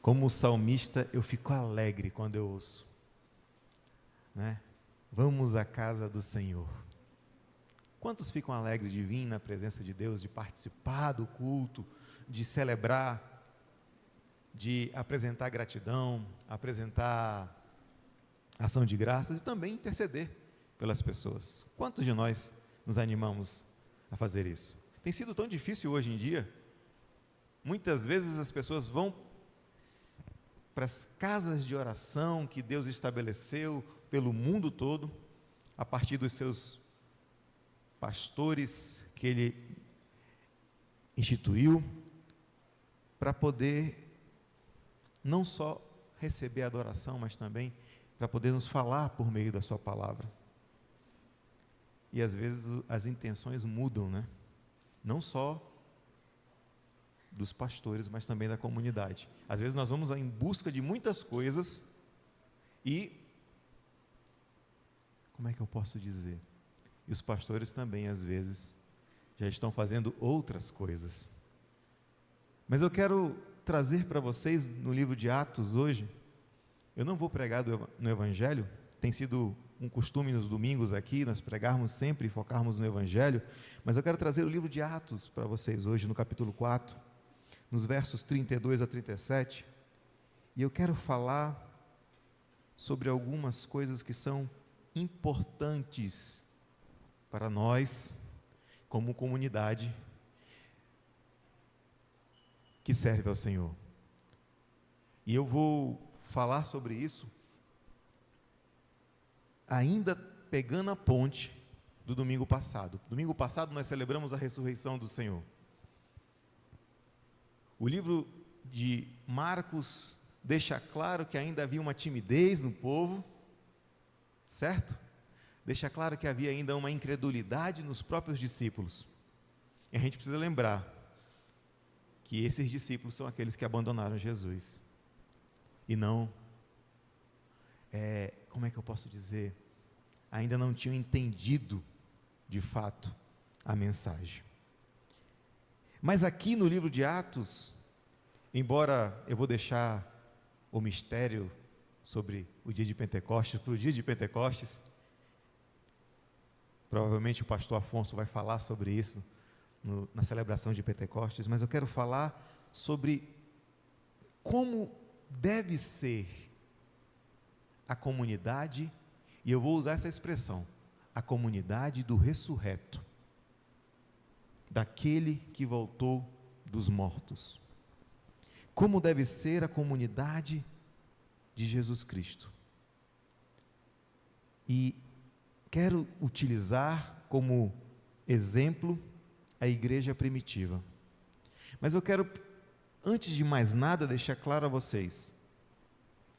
Como salmista, eu fico alegre quando eu ouço, né? Vamos à casa do Senhor. Quantos ficam alegres de vir na presença de Deus, de participar do culto, de celebrar, de apresentar gratidão, apresentar ação de graças e também interceder pelas pessoas? Quantos de nós nos animamos a fazer isso? Tem sido tão difícil hoje em dia. Muitas vezes as pessoas vão para as casas de oração que Deus estabeleceu pelo mundo todo, a partir dos seus pastores que Ele instituiu, para poder não só receber a adoração, mas também para poder nos falar por meio da sua palavra. E às vezes as intenções mudam, né? Não só dos pastores, mas também da comunidade. Às vezes nós vamos em busca de muitas coisas e, como é que eu posso dizer? E os pastores também, às vezes, já estão fazendo outras coisas. Mas eu quero trazer para vocês, no livro de Atos hoje, eu não vou pregar no Evangelho, tem sido um costume nos domingos aqui, nós pregarmos sempre e focarmos no Evangelho, mas eu quero trazer o livro de Atos para vocês hoje, no capítulo 4, nos versos 32 a 37, e eu quero falar sobre algumas coisas que são importantes para nós, como comunidade que serve ao Senhor. E eu vou falar sobre isso, ainda pegando a ponte do domingo passado. Domingo passado nós celebramos a ressurreição do Senhor. O livro de Marcos deixa claro que ainda havia uma timidez no povo, certo? Deixa claro que havia ainda uma incredulidade nos próprios discípulos. E a gente precisa lembrar que esses discípulos são aqueles que abandonaram Jesus. E não, como é que eu posso dizer? Ainda não tinham entendido, de fato, a mensagem. Mas aqui no livro de Atos, embora eu vou deixar o mistério sobre o dia de Pentecostes para o dia de Pentecostes, provavelmente o pastor Afonso vai falar sobre isso na celebração de Pentecostes, mas eu quero falar sobre como deve ser a comunidade, e eu vou usar essa expressão, a comunidade do ressurreto, daquele que voltou dos mortos. Como deve ser a comunidade de Jesus Cristo. E quero utilizar como exemplo a igreja primitiva. Mas eu quero, antes de mais nada, deixar claro a vocês,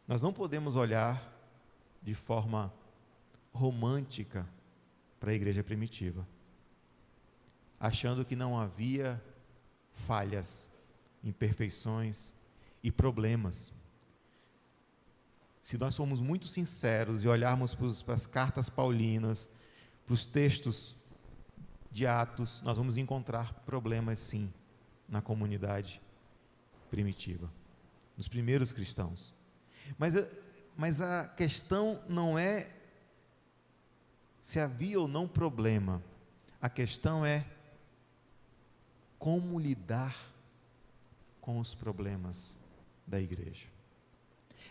nós não podemos olhar de forma romântica para a igreja primitiva, achando que não havia falhas, imperfeições e problemas. Se nós formos muito sinceros e olharmos para as cartas paulinas, para os textos de Atos, nós vamos encontrar problemas sim, na comunidade primitiva, nos primeiros cristãos. Mas a questão não é se havia ou não problema, a questão é como lidar com os problemas da igreja.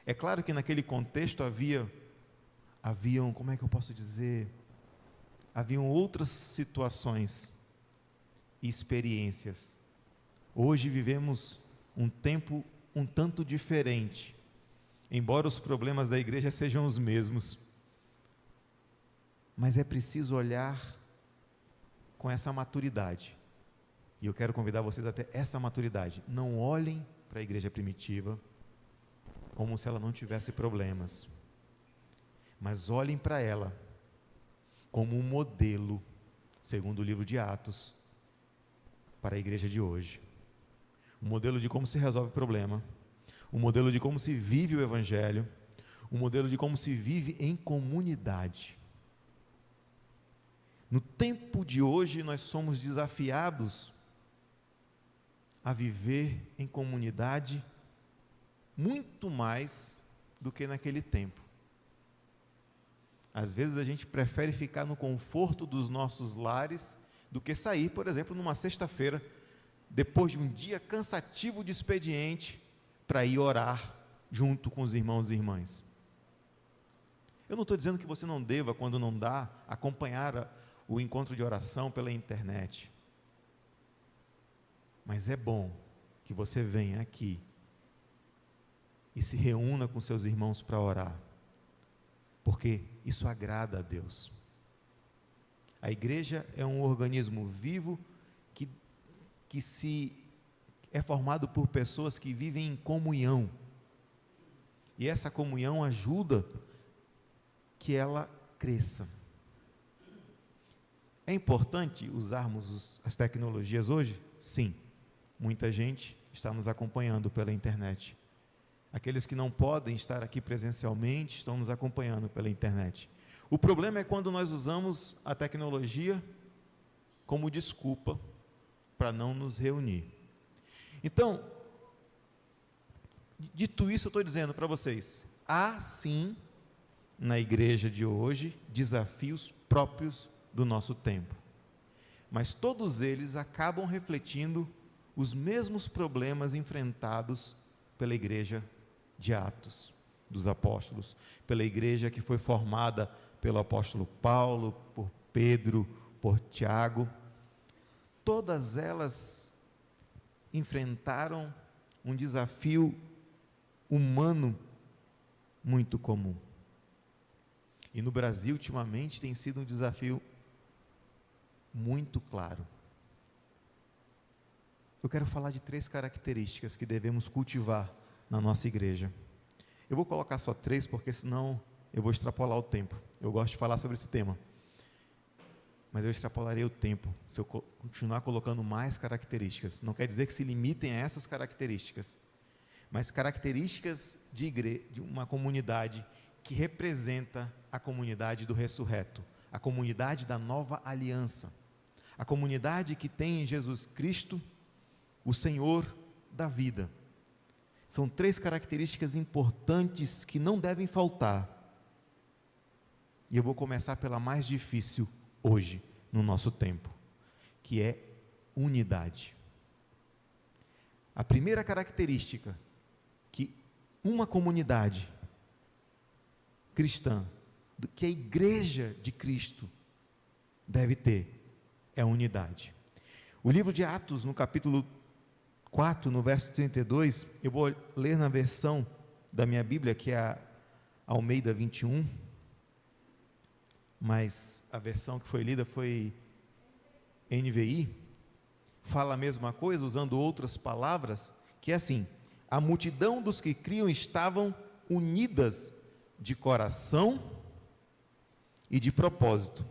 É claro que naquele contexto haviam, como é que eu posso dizer, haviam outras situações e experiências. Hoje vivemos um tempo um tanto diferente, embora os problemas da igreja sejam os mesmos, mas é preciso olhar com essa maturidade, e eu quero convidar vocês a ter essa maturidade. Não olhem para a igreja primitiva como se ela não tivesse problemas, mas olhem para ela como um modelo, segundo o livro de Atos, para a igreja de hoje. Um modelo de como se resolve o problema, um modelo de como se vive o Evangelho, um modelo de como se vive em comunidade. No tempo de hoje, nós somos desafiados a viver em comunidade muito mais do que naquele tempo. Às vezes a gente prefere ficar no conforto dos nossos lares do que sair, por exemplo, numa sexta-feira, depois de um dia cansativo de expediente, para ir orar junto com os irmãos e irmãs. Eu não estou dizendo que você não deva, quando não dá, acompanhar o encontro de oração pela internet. Mas é bom que você venha aqui e se reúna com seus irmãos para orar, porque isso agrada a Deus. A igreja é um organismo vivo que é formado por pessoas que vivem em comunhão, e essa comunhão ajuda que ela cresça. É importante usarmos as tecnologias hoje? Sim. Muita gente está nos acompanhando pela internet. Aqueles que não podem estar aqui presencialmente estão nos acompanhando pela internet. O problema é quando nós usamos a tecnologia como desculpa para não nos reunir. Então, dito isso, eu estou dizendo para vocês, há sim, na igreja de hoje, desafios próprios do nosso tempo. Mas todos eles acabam refletindo os mesmos problemas enfrentados pela igreja de Atos dos Apóstolos, pela igreja que foi formada pelo apóstolo Paulo, por Pedro, por Tiago. Todas elas enfrentaram um desafio humano muito comum. E no Brasil, ultimamente, tem sido um desafio muito claro. Eu quero falar de 3 características que devemos cultivar na nossa igreja. Eu vou colocar só 3, porque senão eu vou extrapolar o tempo. Eu gosto de falar sobre esse tema, mas eu extrapolarei o tempo se eu continuar colocando mais características. Não quer dizer que se limitem a essas características, mas características de uma comunidade que representa a comunidade do ressurreto, a comunidade da nova aliança, a comunidade que tem em Jesus Cristo o Senhor da vida. São 3 características importantes que não devem faltar. E eu vou começar pela mais difícil hoje, no nosso tempo, que é unidade. A primeira característica que uma comunidade cristã, que a igreja de Cristo deve ter, é a unidade. O livro de Atos, no capítulo 4, no verso 32, eu vou ler na versão da minha Bíblia, que é a Almeida 21, mas a versão que foi lida foi NVI, fala a mesma coisa, usando outras palavras, que é assim: a multidão dos que criam estavam unidas de coração e de propósito.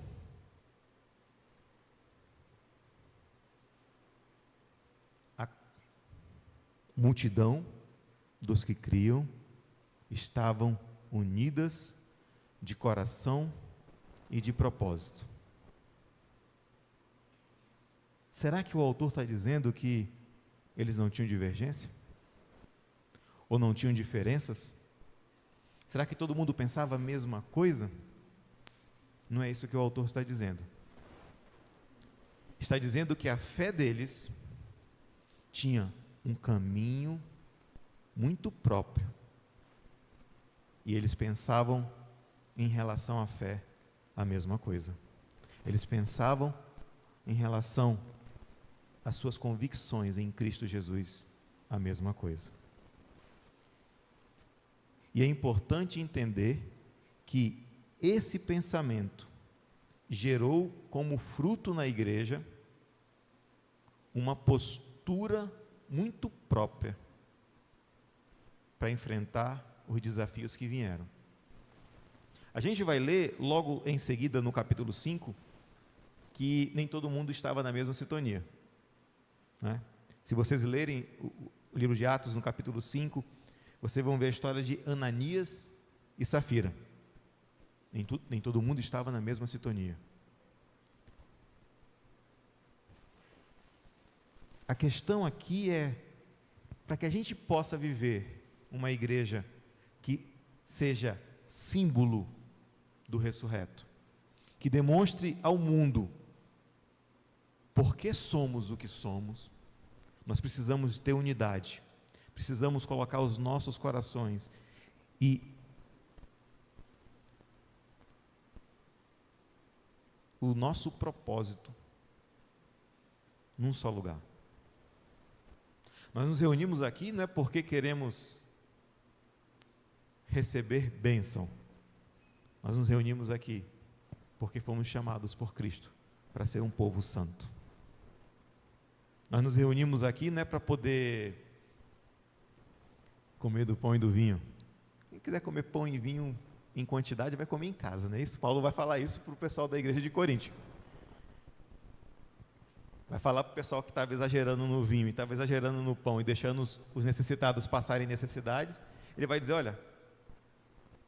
A multidão dos que criam estavam unidas de coração e de propósito. Será que o autor está dizendo que eles não tinham divergência? Ou não tinham diferenças? Será que todo mundo pensava a mesma coisa? Não é isso que o autor está dizendo. Está dizendo que a fé deles tinha um caminho muito próprio. E eles pensavam em relação à fé a mesma coisa. Eles pensavam em relação às suas convicções em Cristo Jesus a mesma coisa. E é importante entender que esse pensamento gerou como fruto na igreja uma postura muito própria para enfrentar os desafios que vieram. A gente vai ler logo em seguida no capítulo 5 que nem todo mundo estava na mesma sintonia, né? Se vocês lerem o livro de Atos no capítulo 5, vocês vão ver a história de Ananias e Safira. Nem todo mundo estava na mesma sintonia. A questão aqui é, para que a gente possa viver uma igreja que seja símbolo do ressurreto, que demonstre ao mundo por que somos o que somos. Nós precisamos ter unidade, precisamos colocar os nossos corações e o nosso propósito num só lugar. Nós nos reunimos aqui não é porque queremos receber bênção. Nós nos reunimos aqui porque fomos chamados por Cristo para ser um povo santo. Nós nos reunimos aqui não é para poder comer do pão e do vinho. Quem quiser comer pão e vinho em quantidade vai comer em casa, não é isso? Paulo vai falar isso para o pessoal da igreja de Corinto. Vai falar para o pessoal que estava exagerando no vinho e estava exagerando no pão e deixando os necessitados passarem necessidades. Ele vai dizer, olha,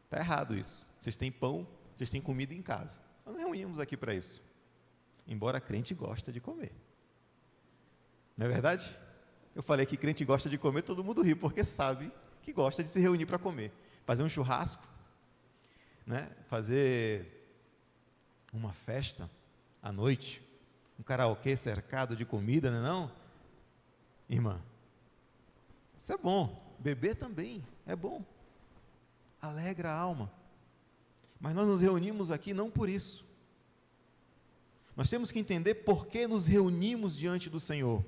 está errado isso. Vocês têm pão, vocês têm comida em casa. Nós não reunimos aqui para isso. Embora crente gosta de comer. Não é verdade? Eu falei que crente gosta de comer, todo mundo ri, porque sabe que gosta de se reunir para comer. Fazer um churrasco, né? Fazer uma festa à noite, um karaokê cercado de comida, não é não? Irmã, isso é bom. Beber também é bom. Alegra a alma. Mas nós nos reunimos aqui não por isso. Nós temos que entender por que nos reunimos diante do Senhor.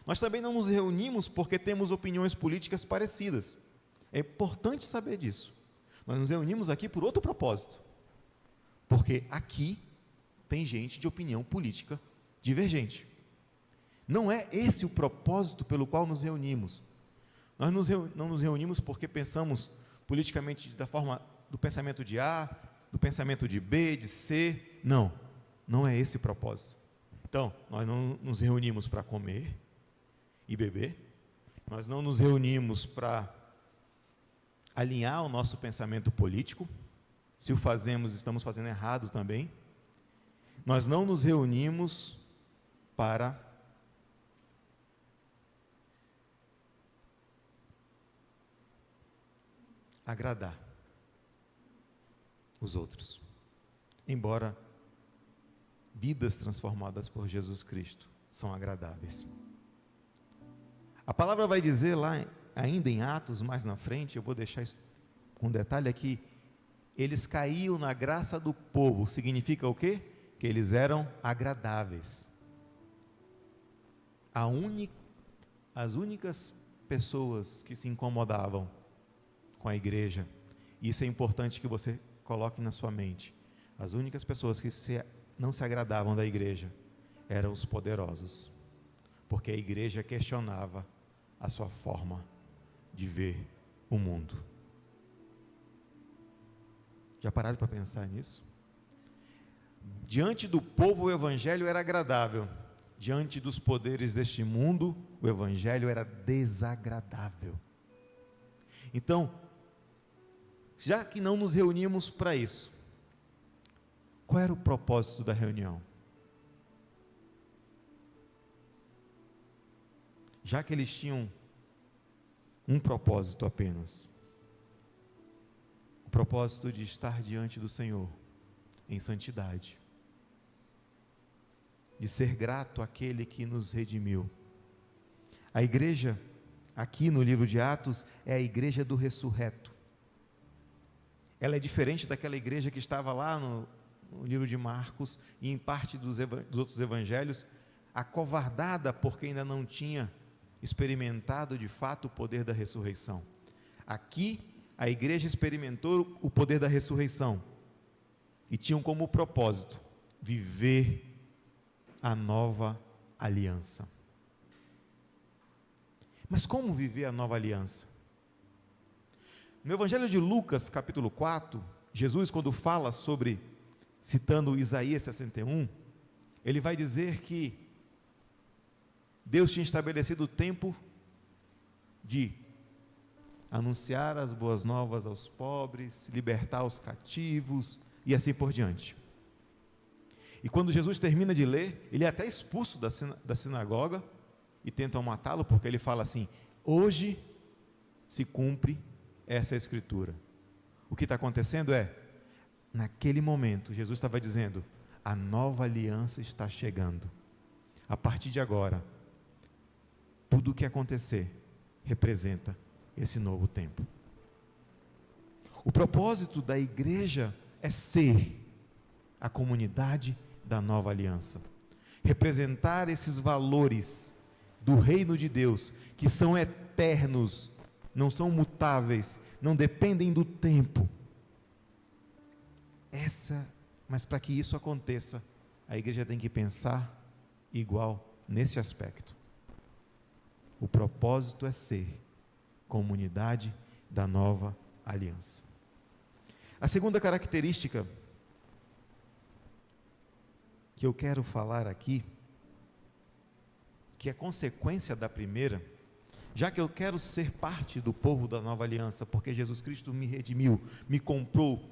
Nós também não nos reunimos porque temos opiniões políticas parecidas. É importante saber disso. Nós nos reunimos aqui por outro propósito. Porque aqui tem gente de opinião política divergente. Não é esse o propósito pelo qual nos reunimos. Nós não nos reunimos porque pensamos politicamente da forma do pensamento de A, do pensamento de B, de C. Não, não é esse o propósito. Então, nós não nos reunimos para comer e beber. Nós não nos reunimos para alinhar o nosso pensamento político. Se o fazemos, estamos fazendo errado também. Nós não nos reunimos para agradar os outros. Embora vidas transformadas por Jesus Cristo são agradáveis. A palavra vai dizer lá, ainda em Atos, mais na frente, eu vou deixar isso com um detalhe aqui, eles caíam na graça do povo. Significa o quê? Que eles eram agradáveis. As únicas pessoas que se incomodavam com a igreja, isso é importante que você coloque na sua mente, as únicas pessoas que não se agradavam da igreja eram os poderosos, porque a igreja questionava a sua forma de ver o mundo. Já pararam para pensar nisso? Diante do povo o evangelho era agradável, diante dos poderes deste mundo o evangelho era desagradável. Então, já que não nos reunimos para isso, qual era o propósito da reunião? Já que eles tinham um propósito apenas, o propósito de estar diante do Senhor em santidade, de ser grato àquele que nos redimiu. A igreja, aqui no livro de Atos, é a igreja do ressurreto. Ela é diferente daquela igreja que estava lá no livro de Marcos e em parte dos outros evangelhos, acovardada porque ainda não tinha experimentado de fato o poder da ressurreição. Aqui, a igreja experimentou o poder da ressurreição e tinham como propósito viver a nova aliança. Mas como viver a nova aliança? No Evangelho de Lucas, capítulo 4, Jesus, quando fala sobre, citando Isaías 61, ele vai dizer que Deus tinha estabelecido o tempo de anunciar as boas novas aos pobres, libertar os cativos e assim por diante. E quando Jesus termina de ler, ele é até expulso da sinagoga e tentam matá-lo, porque ele fala assim: hoje se cumpre essa escritura. O que está acontecendo é, naquele momento, Jesus estava dizendo, a nova aliança está chegando. A partir de agora, tudo o que acontecer representa esse novo tempo. O propósito da igreja é ser a comunidade da nova aliança. Representar esses valores do reino de Deus, que são eternos, não são mutáveis, não dependem do tempo. Mas para que isso aconteça, a igreja tem que pensar igual nesse aspecto. O propósito é ser comunidade da nova aliança. A segunda característica que eu quero falar aqui, que é consequência da primeira, já que eu quero ser parte do povo da nova aliança, porque Jesus Cristo me redimiu, me comprou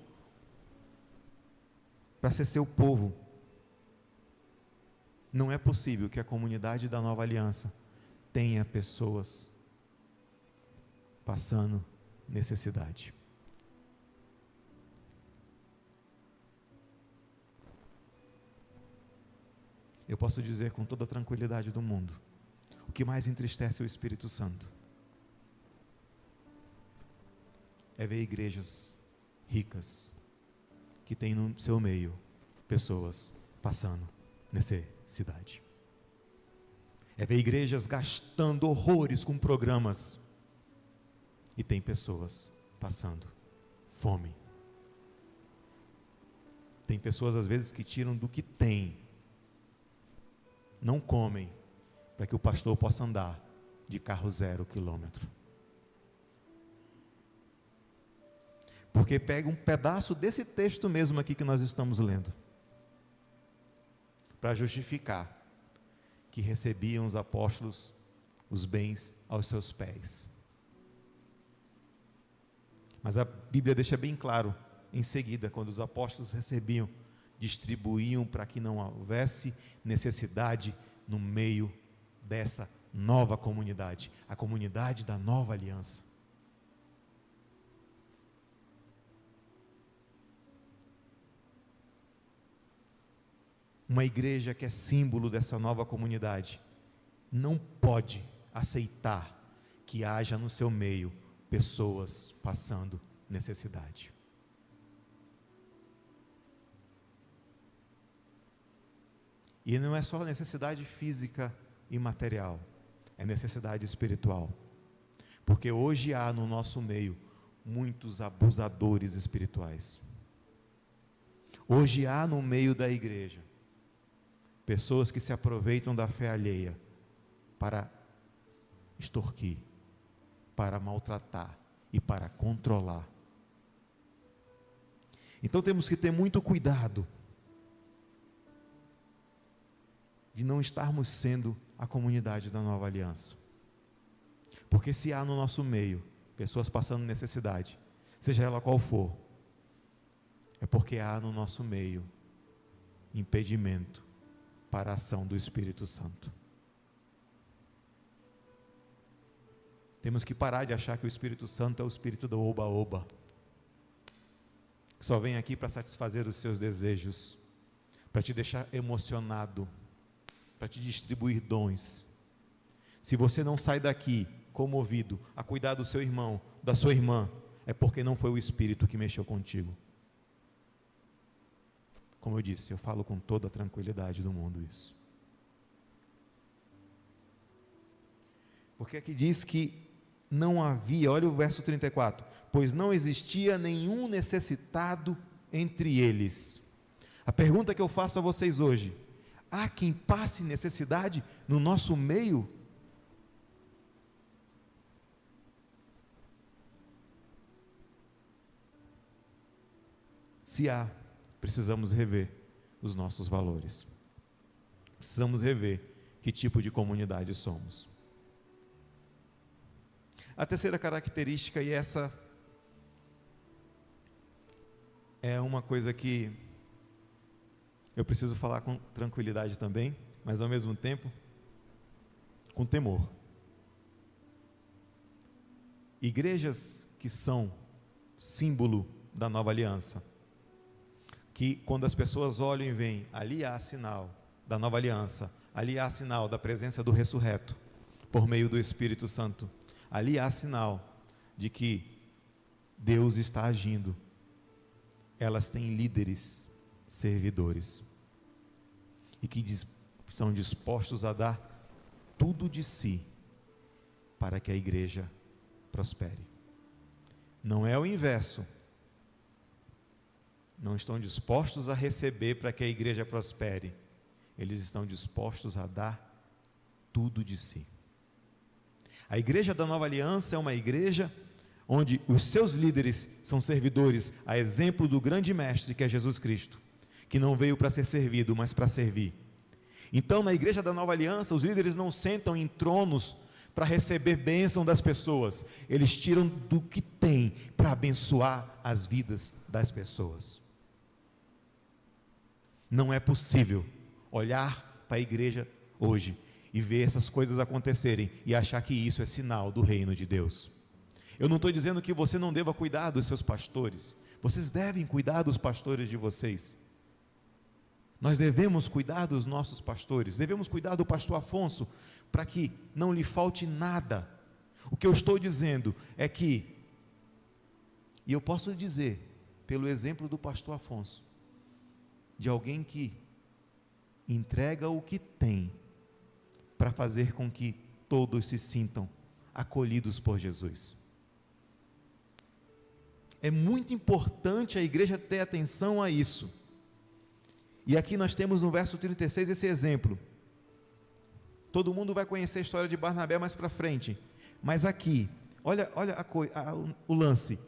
para ser seu povo, não é possível que a comunidade da nova aliança tenha pessoas passando necessidade. Eu posso dizer com toda a tranquilidade do mundo, o que mais entristece o Espírito Santo é ver igrejas ricas, que têm no seu meio pessoas passando necessidade. É ver igrejas gastando horrores com programas, e tem pessoas passando fome. Tem pessoas às vezes que tiram do que tem, não comem, para que o pastor possa andar de carro 0 quilômetro. Porque pega um pedaço desse texto mesmo aqui que nós estamos lendo, para justificar que recebiam os apóstolos os bens aos seus pés. Mas a Bíblia deixa bem claro, em seguida, quando os apóstolos recebiam, distribuíam para que não houvesse necessidade no meio dessa nova comunidade, a comunidade da nova aliança. Uma igreja que é símbolo dessa nova comunidade não pode aceitar que haja no seu meio pessoas passando necessidade. E não é só necessidade física e material, é necessidade espiritual. Porque hoje há no nosso meio muitos abusadores espirituais. Hoje há no meio da igreja pessoas que se aproveitam da fé alheia para extorquir, para maltratar e para controlar. Então temos que ter muito cuidado de não estarmos sendo a comunidade da nova aliança. Porque se há no nosso meio pessoas passando necessidade, seja ela qual for, é porque há no nosso meio impedimento para a ação do Espírito Santo. Temos que parar de achar que o Espírito Santo é o espírito do oba-oba, que só vem aqui para satisfazer os seus desejos, para te deixar emocionado, para te distribuir dons. Se você não sai daqui comovido a cuidar do seu irmão, da sua irmã, é porque não foi o Espírito que mexeu contigo. Como eu disse, eu falo com toda a tranquilidade do mundo isso. Porque aqui diz que não havia, olha o verso 34, pois não existia nenhum necessitado entre eles. A pergunta que eu faço a vocês hoje: há quem passe necessidade no nosso meio? Se há, precisamos rever os nossos valores. Precisamos rever que tipo de comunidade somos. A terceira característica, e essa é uma coisa que eu preciso falar com tranquilidade também, mas ao mesmo tempo com temor. igrejas que são símbolo da nova aliança, que quando as pessoas olham e veem, ali há sinal da nova aliança, ali há sinal da presença do ressurreto, por meio do Espírito Santo, ali há sinal de que Deus está agindo. Elas têm líderes, servidores, e que estão dispostos a dar tudo de si, para que a igreja prospere. Não é o inverso. Não estão dispostos a receber para que a igreja prospere. Eles estão dispostos a dar tudo de si. A igreja da nova aliança é uma igreja onde os seus líderes são servidores, a exemplo do grande mestre que é Jesus Cristo, que não veio para ser servido, mas para servir. Então, na igreja da nova aliança, os líderes não sentam em tronos para receber bênção das pessoas, eles tiram do que têm para abençoar as vidas das pessoas. Não é possível olhar para a igreja hoje e ver essas coisas acontecerem e achar que isso é sinal do reino de Deus. Eu não estou dizendo que você não deva cuidar dos seus pastores, vocês devem cuidar dos pastores de vocês. Nós devemos cuidar dos nossos pastores, devemos cuidar do pastor Afonso, para que não lhe falte nada. O que eu estou dizendo é que, e eu posso dizer, pelo exemplo do pastor Afonso, de alguém que entrega o que tem, para fazer com que todos se sintam acolhidos por Jesus. É muito importante a igreja ter atenção a isso. E aqui nós temos no verso 36 esse exemplo. Todo mundo vai conhecer a história de Barnabé mais para frente, mas aqui, olha o lance.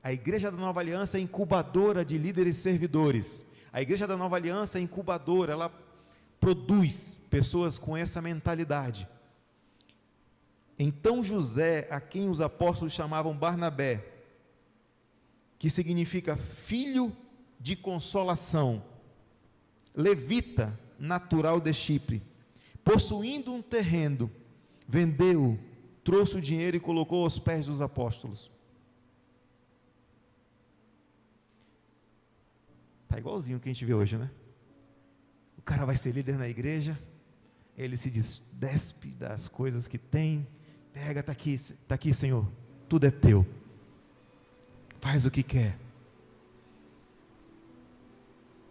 A igreja da nova aliança é incubadora de líderes servidores. A igreja da nova aliança é incubadora, ela produz pessoas com essa mentalidade. Então José, a quem os apóstolos chamavam Barnabé, que significa filho de consolação, levita, natural de Chipre, possuindo um terreno, vendeu-o, trouxe o dinheiro e colocou aos pés dos apóstolos. Está igualzinho o que a gente vê hoje, né? O cara vai ser líder na igreja, ele se despe das coisas que tem, pega, está aqui, Senhor, tudo é teu, faz o que quer.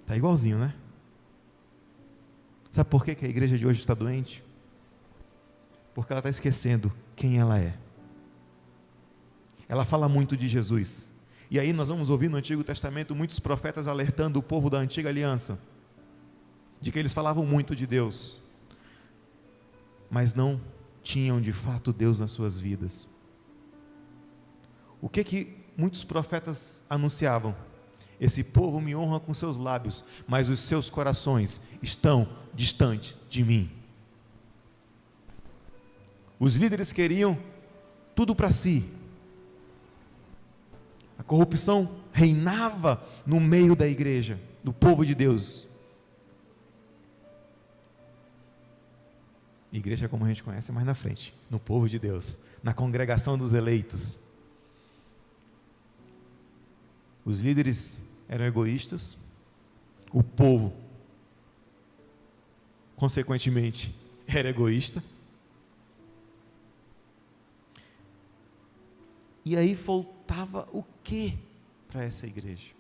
Está igualzinho, né? Sabe por que a igreja de hoje está doente? Porque ela está esquecendo quem ela é. Ela fala muito de Jesus, e aí nós vamos ouvir no Antigo Testamento muitos profetas alertando o povo da antiga aliança, de que eles falavam muito de Deus, mas não tinham de fato Deus nas suas vidas. O que muitos profetas anunciavam? Esse povo me honra com seus lábios, mas os seus corações estão distantes de mim. Os líderes queriam tudo para si. A corrupção reinava no meio da igreja, do povo de Deus. Igreja como a gente conhece mais na frente, no povo de Deus, na congregação dos eleitos. Os líderes eram egoístas, o povo, consequentemente, era egoísta. E aí faltava o que para essa igreja?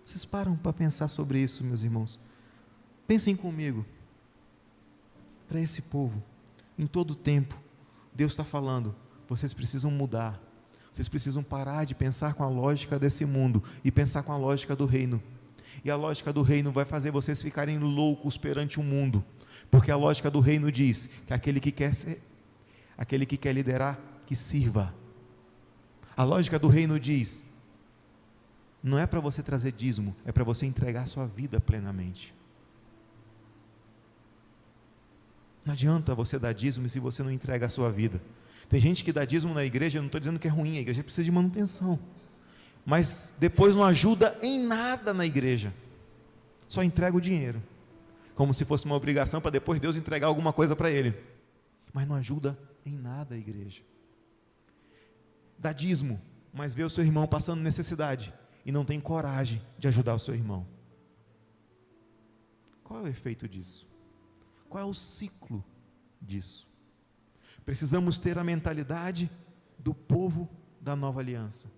Vocês param para pensar sobre isso, meus irmãos? Pensem comigo. Para esse povo, em todo tempo, Deus está falando, vocês precisam mudar, vocês precisam parar de pensar com a lógica desse mundo e pensar com a lógica do reino. E a lógica do reino vai fazer vocês ficarem loucos perante o mundo, porque a lógica do reino diz que aquele que quer liderar, que sirva. A lógica do reino diz, não é para você trazer dízimo, é para você entregar sua vida plenamente. Não adianta você dar dízimo se você não entrega a sua vida. Tem gente que dá dízimo na igreja, eu não estou dizendo que é ruim, a igreja precisa de manutenção, mas depois não ajuda em nada na igreja, só entrega o dinheiro, como se fosse uma obrigação para depois Deus entregar alguma coisa para ele, mas não ajuda em nada a igreja. dá dízimo, mas vê o seu irmão passando necessidade e não tem coragem de ajudar o seu irmão. Qual é o efeito disso? Qual é o ciclo disso? Precisamos ter a mentalidade do povo da nova aliança.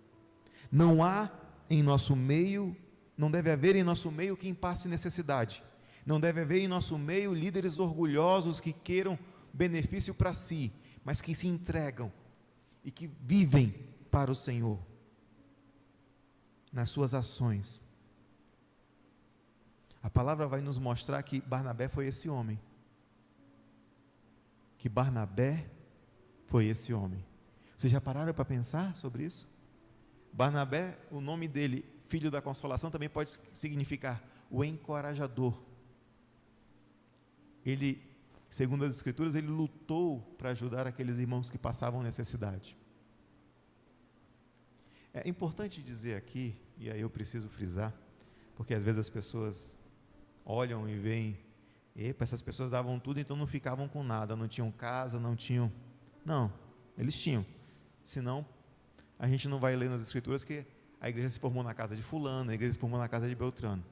Não há em nosso meio, não deve haver em nosso meio quem passe necessidade. Não deve haver em nosso meio líderes orgulhosos que queiram benefício para si, mas que se entregam e que vivem para o Senhor nas suas ações. A palavra vai nos mostrar que Barnabé foi esse homem. Que Barnabé foi esse homem. Vocês já pararam para pensar sobre isso? Barnabé, o nome dele, filho da consolação, também pode significar o encorajador. Ele, segundo as Escrituras, ele lutou para ajudar aqueles irmãos que passavam necessidade. É importante dizer aqui, e aí eu preciso frisar, porque às vezes as pessoas olham e veem, epa, essas pessoas davam tudo, então não ficavam com nada, não tinham casa, não tinham... Não, eles tinham. Senão, a gente não vai ler nas Escrituras que a igreja se formou na casa de fulano, a igreja se formou na casa de Beltrano.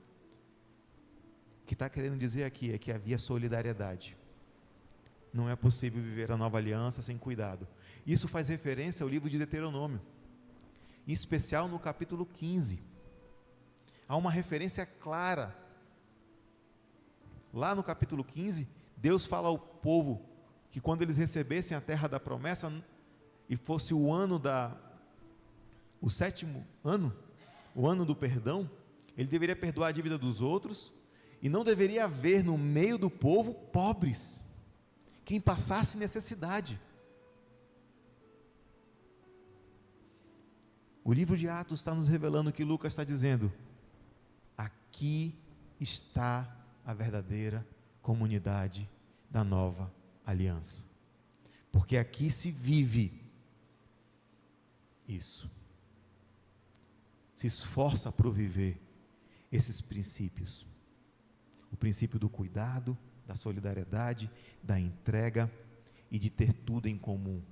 O que está querendo dizer aqui é que havia solidariedade. Não é possível viver a nova aliança sem cuidado. Isso faz referência ao livro de Deuteronômio, em especial no capítulo 15. Há uma referência clara. Lá no capítulo 15, Deus fala ao povo que quando eles recebessem a terra da promessa, e fosse o sétimo ano, o ano do perdão, ele deveria perdoar a dívida dos outros, e não deveria haver no meio do povo pobres, quem passasse necessidade. O livro de Atos está nos revelando que Lucas está dizendo, aqui está a verdadeira comunidade da nova aliança, porque aqui se vive isso, se esforça para viver esses princípios, o princípio do cuidado, da solidariedade, da entrega e de ter tudo em comum.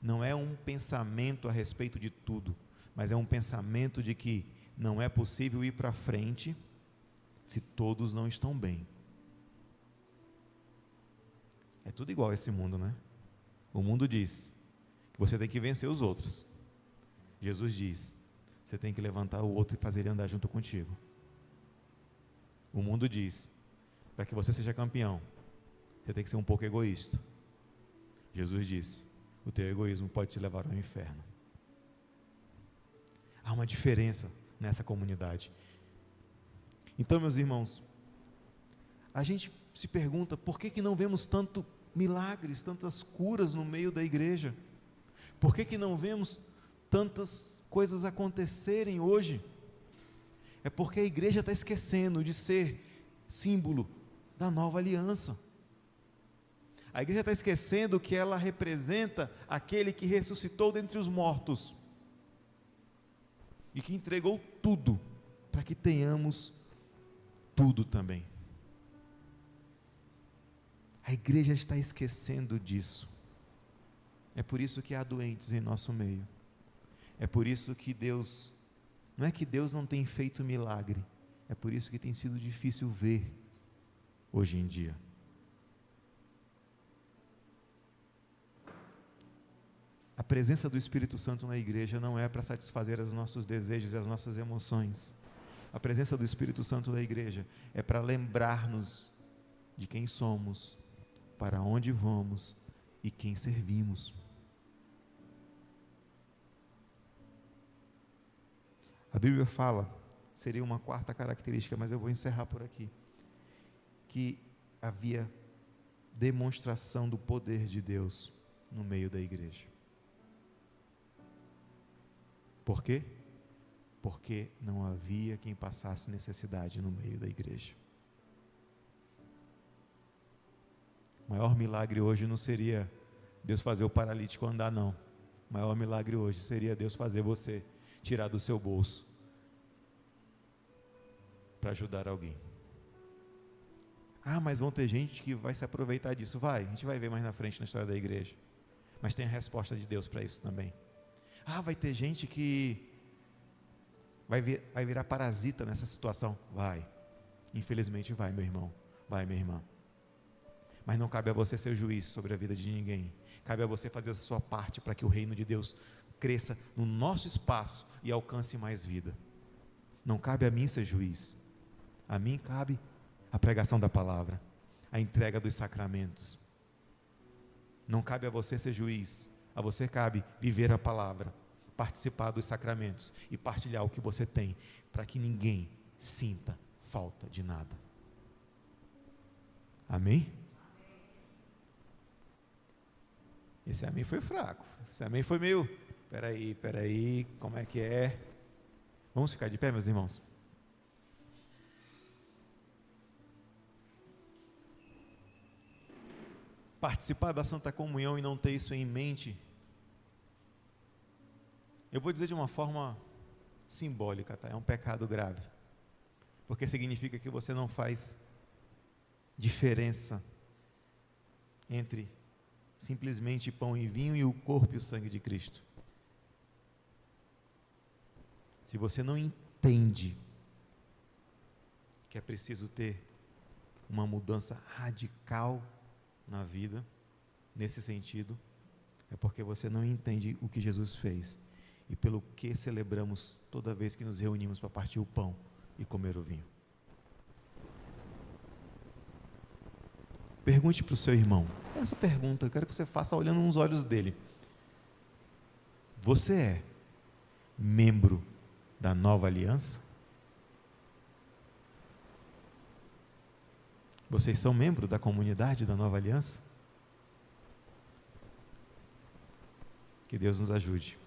Não é um pensamento a respeito de tudo, mas é um pensamento de que não é possível ir para frente se todos não estão bem. É tudo igual a esse mundo, né? O mundo diz que você tem que vencer os outros. Jesus diz, você tem que levantar o outro e fazer ele andar junto contigo. O mundo diz, para que você seja campeão, você tem que ser um pouco egoísta. Jesus disse, o teu egoísmo pode te levar ao inferno. Há uma diferença nessa comunidade. Então, meus irmãos, a gente se pergunta, por que não vemos tanto milagres, tantas curas no meio da igreja? Por que não vemos tantas coisas acontecerem hoje? É porque a igreja está esquecendo de ser símbolo da nova aliança. A igreja está esquecendo que ela representa aquele que ressuscitou dentre os mortos e que entregou tudo para que tenhamos tudo também. A igreja está esquecendo disso. É por isso que há doentes em nosso meio. É por isso que Deus, não é que Deus não tem feito milagre, é por isso que tem sido difícil ver hoje em dia. A presença do Espírito Santo na igreja não é para satisfazer os nossos desejos e as nossas emoções. A presença do Espírito Santo na igreja é para lembrar-nos de quem somos, para onde vamos e quem servimos. A Bíblia fala, seria uma quarta característica, mas eu vou encerrar por aqui, que havia demonstração do poder de Deus no meio da igreja. Por quê? Porque não havia quem passasse necessidade no meio da igreja. O maior milagre hoje não seria Deus fazer o paralítico andar, não. O maior milagre hoje seria Deus fazer você tirar do seu bolso para ajudar alguém. Ah, mas vão ter gente que vai se aproveitar disso. A gente vai ver mais na frente na história da igreja. Mas tem a resposta de Deus para isso também. Vai ter gente que vai virar parasita nessa situação. Vai. Infelizmente vai, meu irmão. Vai, minha irmã. Mas não cabe a você ser juiz sobre a vida de ninguém. Cabe a você fazer a sua parte para que o reino de Deus cresça no nosso espaço e alcance mais vida. Não cabe a mim ser juiz. A mim cabe a pregação da palavra, a entrega dos sacramentos. Não cabe a você ser juiz. A você cabe viver a palavra, participar dos sacramentos e partilhar o que você tem, para que ninguém sinta falta de nada. Amém? Esse amém foi fraco. Esse amém foi meio... Peraí, como é que é? Vamos ficar de pé, meus irmãos? Participar da Santa Comunhão e não ter isso em mente, eu vou dizer de uma forma simbólica, tá? É um pecado grave, porque significa que você não faz diferença entre simplesmente pão e vinho e o corpo e o sangue de Cristo. Se você não entende que é preciso ter uma mudança radical na vida, nesse sentido, é porque você não entende o que Jesus fez e pelo que celebramos toda vez que nos reunimos para partir o pão e comer o vinho. Pergunte para o seu irmão, essa pergunta eu quero que você faça olhando nos olhos dele. Você é membro da nova aliança? Vocês são membro da comunidade da nova aliança? Que Deus nos ajude.